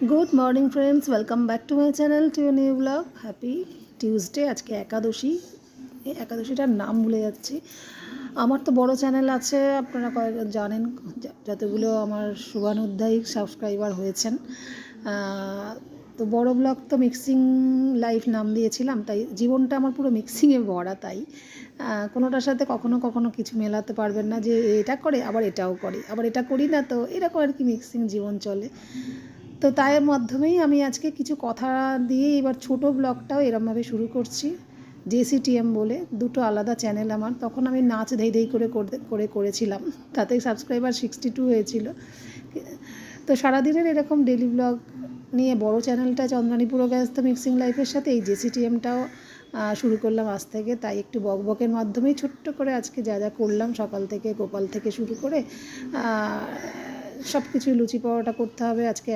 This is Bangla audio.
Good morning friends, welcome back to my channel to new blog. Happy Tuesday. আজকে একাদশী। এই একাদশীটার নাম ভুলে যাচ্ছি। আমার তো বড় চ্যানেল আছে, আপনারা কয়েকজন জানেন, যতগুলো আমার শুভানুধ্যায়ী সাবস্ক্রাইবার হয়েছেন। তো বড় ব্লগ তো মিক্সিং লাইফ নাম দিয়েছিলাম, তাই জীবনটা আমার পুরো মিক্সিংয়ে ভরা। তাই কোনোটার সাথে কখনো কখনো কিছু মেলাতে পারবেন না, যে এটা করে আবার এটাও করে, আবার এটা করি না, তো এরকম আর কি মিক্সিং জীবন চলে। তো তাই মাধ্যমেই আমি আজকে কিছু কথা দিয়ে এবার ছোট ব্লগটাও এরমভাবে শুরু করছি। জেসিটিএম বলে দুটো আলাদা চ্যানেল আমার, তখন আমি নাচ ধেই ধেই করে করেছিলাম, তাতে সাবস্ক্রাইবার 62 হয়েছিল। তো সারাদিনের এরকম ডেলি ব্লগ নিয়ে বড় চ্যানেলটা চন্দ্রানী পুরো ব্যস্ত মিক্সিং লাইফের সাথে এই জেসিটিএমটাও শুরু করলাম আজ থেকে। তাই একটু বকবকের মাধ্যমেই ছোট্ট করে আজকে যা যা করলাম সকাল থেকে, গোপাল থেকে শুরু করে সব কিছু, লুচি পরোটা করতে হবে আজকে